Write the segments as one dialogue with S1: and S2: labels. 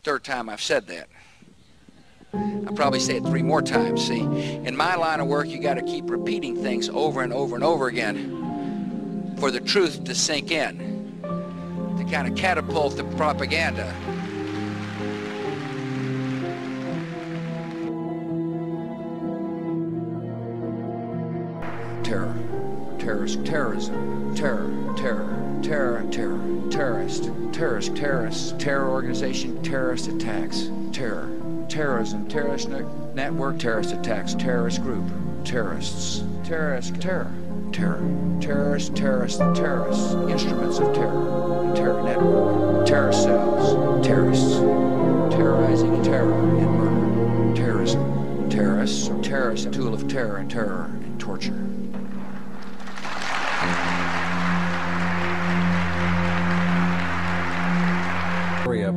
S1: third time I've said that. I'll probably say it 3 more times. See, in my line of work, you got to keep repeating things over and over and over again for the truth to sink in, to kind of catapult the propaganda. Terror, terrorist, terrorism, terror, terror, terror, terror, terrorist, terrorist, terrorists, terror organization, terrorist attacks, terror. Terrorism, terrorist network, terrorist attacks, terrorist group, terrorists, terrorist, terror, terror, terrorist, terrorist, terrorists, instruments of terror, terror network, terror cells, terrorists, terrorizing terror and murder, terrorism, terrorists, or terrorists, a tool of terror and torture.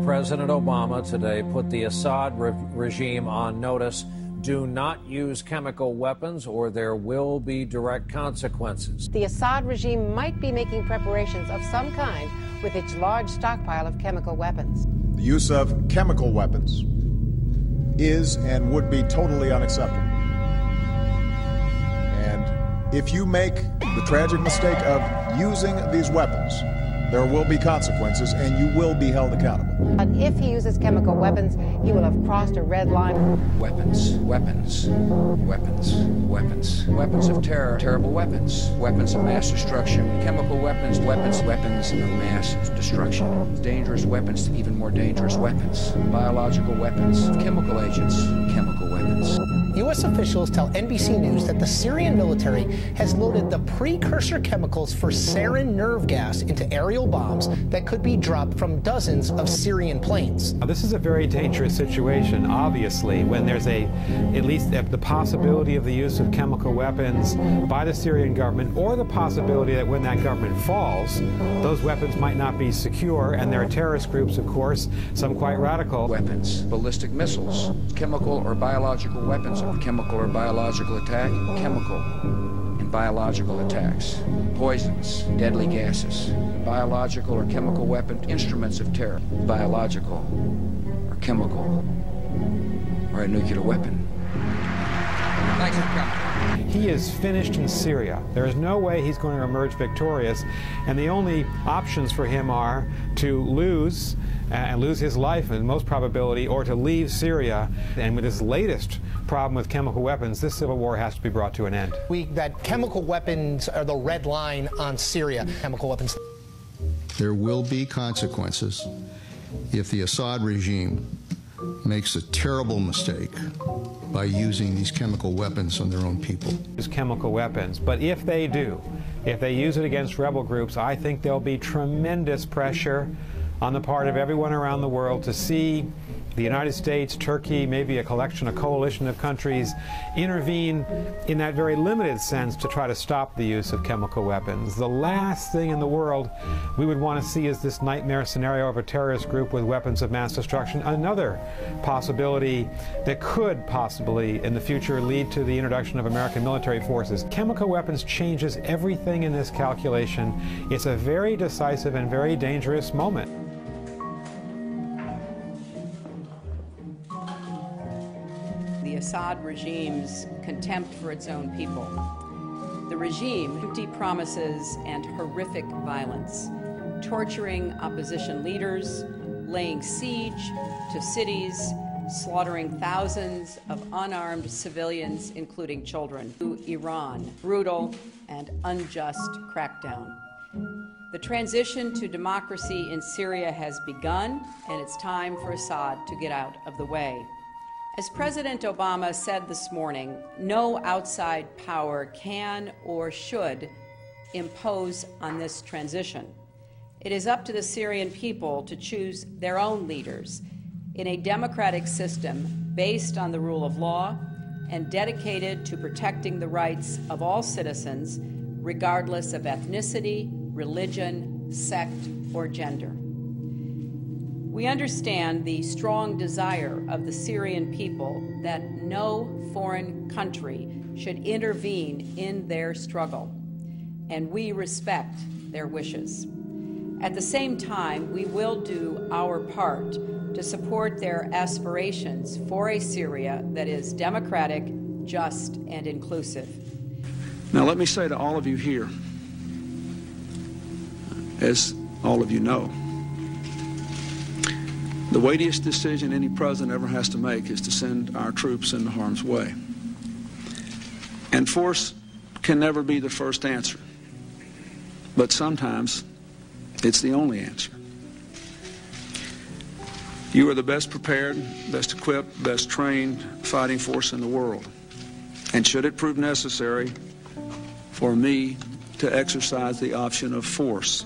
S2: President Obama today put the Assad regime on notice. Do not use chemical weapons or there will be direct consequences.
S3: The Assad regime might be making preparations of some kind with its large stockpile of chemical weapons.
S4: The use of chemical weapons is and would be totally unacceptable. And if you make the tragic mistake of using these weapons, there will be consequences, and you will be held accountable.
S3: But if he uses chemical weapons, he will have crossed a red line.
S1: Weapons, weapons, weapons, weapons, weapons of terror, terrible weapons, weapons of mass destruction, chemical weapons, weapons, weapons of mass destruction, dangerous weapons, even more dangerous weapons, biological weapons, chemical agents, chemical weapons.
S5: U.S. officials tell NBC News that the Syrian military has loaded the precursor chemicals for sarin nerve gas into aerial bombs that could be dropped from dozens of Syrian planes.
S6: Now, this is a very dangerous situation, obviously, when there's at least the possibility of the use of chemical weapons by the Syrian government, or the possibility that when that government falls, those weapons might not be secure, and there are terrorist groups, of course, some quite radical.
S1: Weapons, ballistic missiles, chemical or biological weapons, chemical or biological attack, chemical and biological attacks, poisons, deadly gases, biological or chemical weapon, instruments of terror, biological or chemical or a nuclear weapon. Thanks for coming.
S6: He is finished in Syria. There is no way he's going to emerge victorious, and the only options for him are to lose and lose his life in most probability, or to leave Syria. And with his latest problem with chemical weapons, this civil war has to be brought to an end.
S5: That chemical weapons are the red line on Syria. Chemical weapons.
S7: There will be consequences if the Assad regime makes a terrible mistake by using these chemical weapons on their own people.
S6: Use chemical weapons, but if they do, if they use it against rebel groups, I think there'll be tremendous pressure on the part of everyone around the world to see the United States, Turkey, maybe a coalition of countries intervene in that very limited sense to try to stop the use of chemical weapons. The last thing in the world we would want to see is this nightmare scenario of a terrorist group with weapons of mass destruction. Another possibility that could possibly in the future lead to the introduction of American military forces. Chemical weapons changes everything in this calculation. It's a very decisive and very dangerous moment.
S8: The Assad regime's contempt for its own people. The regime empty promises and horrific violence, torturing opposition leaders, laying siege to cities, slaughtering thousands of unarmed civilians, including children. To Iran, brutal and unjust crackdown. The transition to democracy in Syria has begun, and it's time for Assad to get out of the way. As President Obama said this morning, no outside power can or should impose on this transition. It is up to the Syrian people to choose their own leaders in a democratic system based on the rule of law and dedicated to protecting the rights of all citizens, regardless of ethnicity, religion, sect, or gender. We understand the strong desire of the Syrian people that no foreign country should intervene in their struggle, and we respect their wishes. At the same time, we will do our part to support their aspirations for a Syria that is democratic, just, and inclusive.
S9: Now, let me say to all of you here, as all of you know, the weightiest decision any president ever has to make is to send our troops into harm's way. And force can never be the first answer, but sometimes it's the only answer. You are the best prepared, best equipped, best trained fighting force in the world. And should it prove necessary for me to exercise the option of force,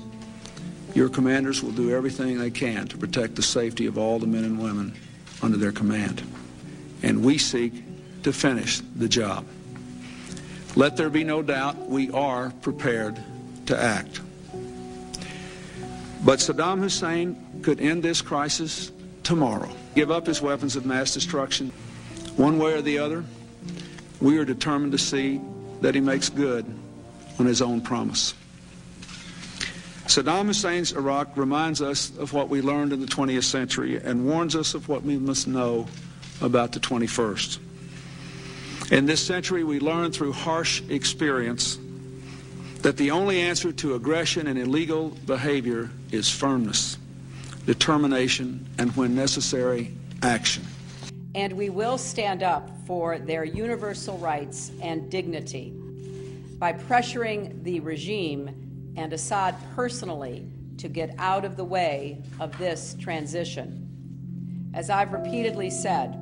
S9: your commanders will do everything they can to protect the safety of all the men and women under their command. And we seek to finish the job. Let there be no doubt, we are prepared to act. But Saddam Hussein could end this crisis tomorrow, give up his weapons of mass destruction. One way or the other, we are determined to see that he makes good on his own promise. Saddam Hussein's Iraq reminds us of what we learned in the 20th century and warns us of what we must know about the 21st. In this century, we learn through harsh experience that the only answer to aggression and illegal behavior is firmness, determination, and when necessary, action.
S8: And we will stand up for their universal rights and dignity by pressuring the regime and Assad personally to get out of the way of this transition. As I've repeatedly said,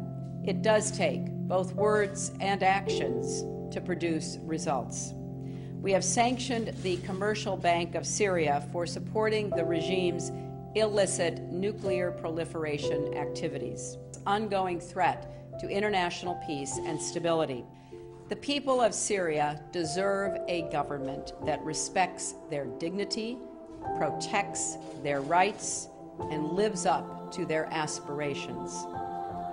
S8: it does take both words and actions to produce results. We have sanctioned the Commercial Bank of Syria for supporting the regime's illicit nuclear proliferation activities, ongoing threat to international peace and stability. The people of Syria deserve a government that respects their dignity, protects their rights, and lives up to their aspirations.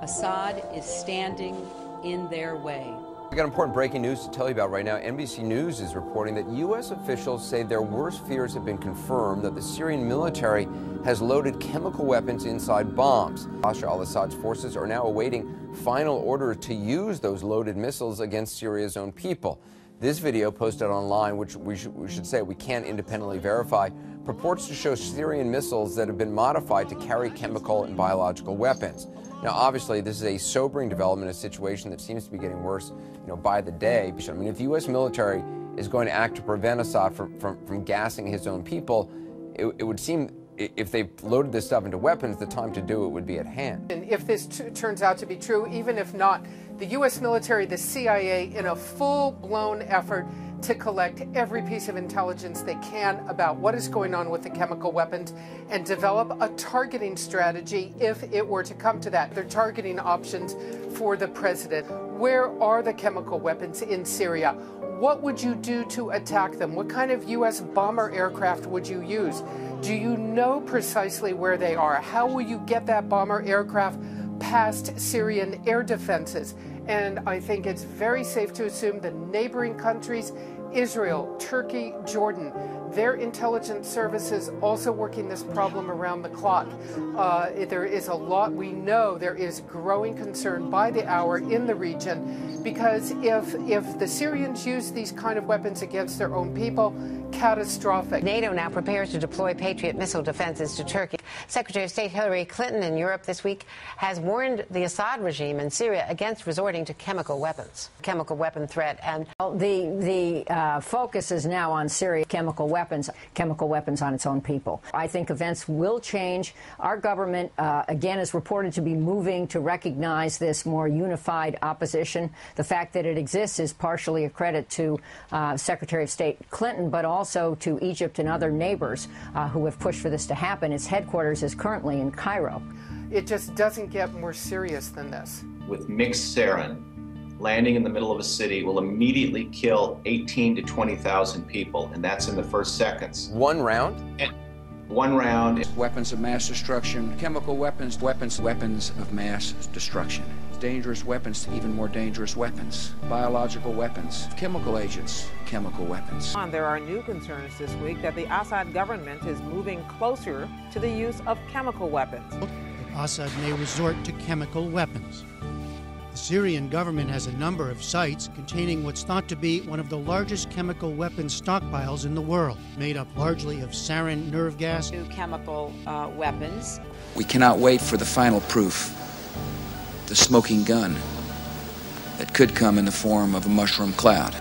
S8: Assad is standing in their way.
S10: We got important breaking news to tell you about right now. NBC News is reporting that U.S. officials say their worst fears have been confirmed, that the Syrian military has loaded chemical weapons inside bombs. Bashar al-Assad's forces are now awaiting final order to use those loaded missiles against Syria's own people. This video posted online, which we should say we can't independently verify, purports to show Syrian missiles that have been modified to carry chemical and biological weapons. Now, obviously, this is a sobering development, a situation that seems to be getting worse, by the day. I mean, if the U.S. military is going to act to prevent Assad from gassing his own people, it would seem if they've loaded this stuff into weapons, the time to do it would be at hand.
S11: And if this turns out to be true, even if not, the U.S. military, the CIA, in a full-blown effort to collect every piece of intelligence they can about what is going on with the chemical weapons and develop a targeting strategy if it were to come to that. They're targeting options for the president. Where are the chemical weapons in Syria? What would you do to attack them? What kind of U.S. bomber aircraft would you use? Do you know precisely where they are? How will you get that bomber aircraft past Syrian air defenses? And I think it's very safe to assume the neighboring countries, Israel, Turkey, Jordan, their intelligence services also working this problem around the clock. There is a lot, we know there is growing concern by the hour in the region, because if the Syrians use these kind of weapons against their own people, catastrophic.
S3: NATO now prepares to deploy Patriot missile defenses to Turkey. Secretary of State Hillary Clinton in Europe this week has warned the Assad regime in Syria against resorting to chemical weapons, chemical weapon threat. And
S12: the focus is now on Syria, chemical weapons on its own people. I think events will change. Our government, again, is reported to be moving to recognize this more unified opposition. The fact that it exists is partially a credit to Secretary of State Clinton, but also to Egypt and other neighbors who have pushed for this to happen. Its headquarters is currently in Cairo.
S11: It just doesn't get more serious than this.
S13: With mixed sarin, landing in the middle of a city will immediately kill 18 to 20,000 people, and that's in the first seconds.
S10: One round?
S13: One round.
S1: Weapons of mass destruction, chemical weapons of mass destruction. dangerous weapons to even more dangerous weapons, biological weapons, chemical agents, chemical weapons.
S14: There are new concerns this week that the Assad government is moving closer to the use of chemical weapons.
S15: Assad may resort to chemical weapons. The Syrian government has a number of sites containing what's thought to be one of the largest chemical weapons stockpiles in the world, made up largely of sarin nerve gas.
S8: Chemical weapons.
S1: We cannot wait for the final proof, the smoking gun that could come in the form of a mushroom cloud.